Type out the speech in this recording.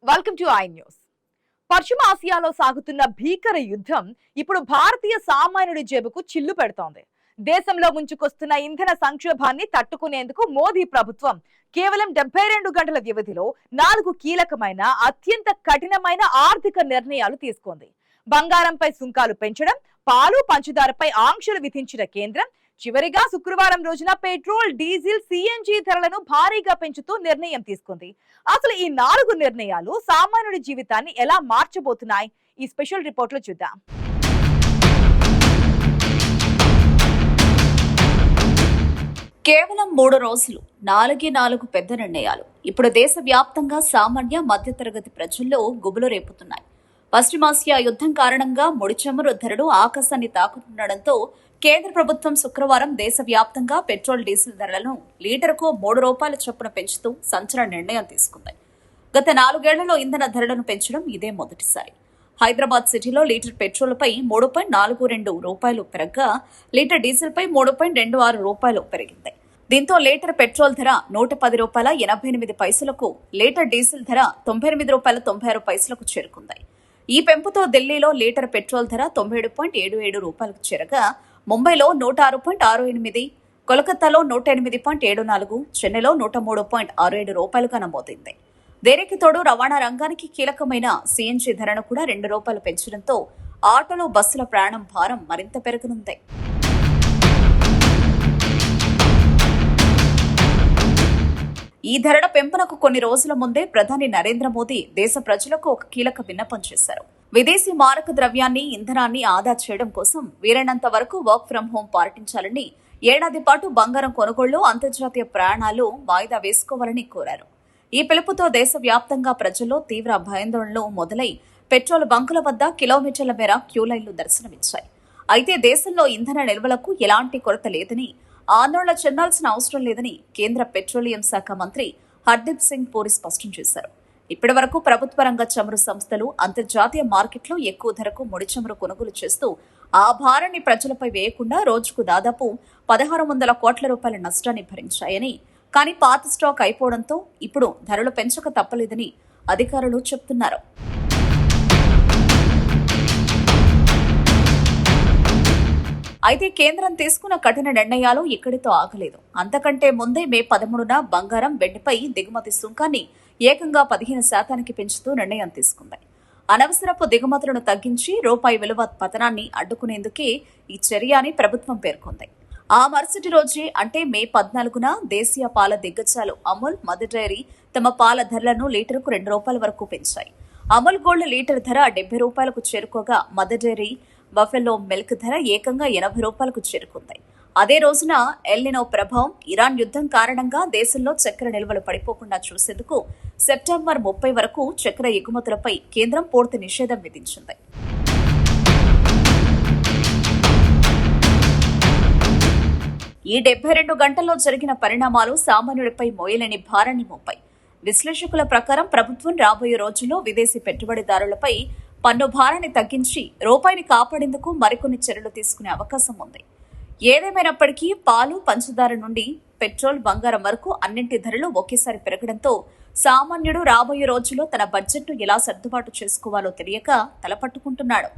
Welcome to I news. పశ్చిమ ఆసియాలో సాగుతున్న భీకర యుద్ధం ఇప్పుడు భారతీయ సామాన్యుడి జేబుకు చిల్లు పెడుతోంది. దేశంలో ముంచుకొస్తున్న ఇంధన సంక్షోభాన్ని తట్టుకునేందుకు మోదీ ప్రభుత్వం కేవలం 72 గంటల వ్యవధిలో 4 కీలకమైన అత్యంత కఠినమైన ఆర్థిక నిర్ణయాలు తీసుకుంది. బంగారంపై సుంకాలు పెంచడం, పాలు పంచదారపై ఆంక్షలు విధించిన కేంద్రం చివరిగా శుక్రవారం రోజున పెట్రోల్, డీజిల్, సిఎన్జి ధరలను భారీగా పెంచుతూ నిర్ణయం తీసుకుంది. అసలు ఈ 4 నిర్ణయాలు సామాన్యుడి జీవితాన్ని ఎలా మార్చబోతున్నాయి? ఈ స్పెషల్ రిపోర్ట్ లో చూద్దాం. కేవలం 3 రోజులు 4 పెద్ద నిర్ణయాలు ఇప్పుడు దేశవ్యాప్తంగా సామాన్య మధ్యతరగతి ప్రజల్లో గుబులు రేపుతున్నాయి. పశ్చిమాసియా యుద్ధం కారణంగా ముడి చమురు ధరలు ఆకాశాన్ని తాకుతుండటంతో కేంద్ర ప్రభుత్వం శుక్రవారం దేశవ్యాప్తంగా పెట్రోల్, డీజిల్ ధరలను లీటరుకు ₹3 చొప్పున పెంచుతూ సంచలన నిర్ణయం తీసుకుంది. గత 4 ఏళ్లలో ఇంధన ధరలను పెంచడం ఇదే మొదటిసారి. హైదరాబాద్ సిటీలో లీటర్ పెట్రోల్పై ₹3.42 పెరగ్గా లీటర్ డీజిల్పై ₹3.26 పెరిగింది. దీంతో లీటర్ పెట్రోల్ ధర ₹110.88, లీటర్ డీజిల్ ధర ₹98.96 చేరుకుంది. ఈ పెంపుతో ఢిల్లీలో లీటర్ పెట్రోల్ ధర ₹97.77 చేరగా ముంబైలో ₹106.68, కోల్కతాలో ₹108.74, చెన్నైలో ₹103.67గా నమోదైంది. దీనికి తోడు రవాణా రంగానికి కీలకమైన సిఎన్జి ధరను కూడా ₹2 పెంచడంతో ఆటోలు, బస్సుల ప్రయాణం భారం మరింత పెరగనుంది. ఈ ధరల పెంపునకు కొన్ని రోజుల ముందే ప్రధాని నరేంద్ర మోదీ దేశ ప్రజలకు ఒక కీలక విన్నపం చేశారు. విదేశీ మారక ద్రవ్యాన్ని, ఇంధనాన్ని ఆదా చేయడం కోసం వీలైనంత వరకు వర్క్ ఫ్రం హోం పాటించాలని, ఏడాది పాటు బంగారం కొనుగోళ్లు, అంతర్జాతీయ ప్రయాణాలు వాయిదా వేసుకోవాలని కోరారు. ఈ పిలుపుతో దేశవ్యాప్తంగా ప్రజల్లో తీవ్ర భయాందోళనలు మొదలై పెట్రోల్ బంకుల వద్ద కిలోమీటర్ల మేర క్యూలైన్లు దర్శనమిచ్చాయి. అయితే దేశంలో ఇంధన నిల్వలకు ఎలాంటి కొరత లేదని, ఆందోళన చెందాల్సిన అవసరం లేదని కేంద్ర పెట్రోలియం శాఖ మంత్రి హర్దీప్ సింగ్ పూరి స్పష్టం చేశారు. ఇప్పటి వరకు ప్రభుత్వ రంగ చమురు సంస్థలు అంతర్జాతీయ మార్కెట్లో ఎక్కువ ధరకు ముడి చమురు కొనుగోలు చేస్తూ ఆ భారాన్ని ప్రజలపై వేయకుండా రోజుకు దాదాపు ₹1,600 కోట్ల నష్టాన్ని భరించాయని, కానీ పాత స్టాక్ అయిపోవడంతో ఇప్పుడు ధరలు పెంచక తప్పలేదని అధికారులు చెబుతున్నారు. అయితే కేంద్రం తీసుకున్న కఠిన నిర్ణయాలు ఇక్కడితో ఆగలేదు. అంతకంటే ముందే మే 13న బంగారం, వెండిపై దిగుమతి సుంకాన్ని ఏకంగా 15% పెంచుతూ నిర్ణయం తీసుకుంది. అనవసరపు దిగుమతులను తగ్గించి రూపాయి విలువ పతనాన్ని అడ్డుకునేందుకే ఈ చర్య అని ప్రభుత్వం పేర్కొంది. ఆ మరుసటి రోజే అంటే మే 14న దేశీయ పాల దిగ్గజాలు అమూల్, మదర్ డైరీ తమ పాల ధరలను లీటరుకు ₹2 వరకు పెంచాయి. అమూల్ గోల్డ్ లీటర్ ధర ₹70 చేరుకోగా మదర్ డైరీ బఫెలో మిల్క్ ధర ఏకంగా ₹80 చేరుకుంది. అదే రోజున ఎల్నినో ప్రభావం, ఇరాన్ యుద్ధం కారణంగా దేశంలో చక్కెర నిల్వలు పడిపోకుండా చూసేందుకు సెప్టెంబర్ 30 వరకు చక్కెర ఎగుమతులపై కేంద్రం పూర్తి నిషేధం విధించింది. ఈ 72 గంటల్లో జరిగిన పరిణామాలు సామాన్యుడిపై మోయలేని భారాన్ని మోపాయి. విశ్లేషకుల ప్రకారం ప్రభుత్వం రాబోయే రోజుల్లో విదేశీ పెట్టుబడిదారులపై పన్ను భారాన్ని తగ్గించి రూపాయిని కాపాడేందుకు మరికొన్ని చర్యలు తీసుకునే అవకాశం ఉంది. ఏదేమైనప్పటికీ పాలు, పంచదార నుండి పెట్రోల్, బంగారం వరకు అన్నింటి ధరలు ఒకేసారి పెరగడంతో సామాన్యుడు రాబోయే రోజుల్లో తన బడ్జెట్ను ఎలా సర్దుబాటు చేసుకోవాలో తెలియక తలపట్టుకుంటున్నాడు.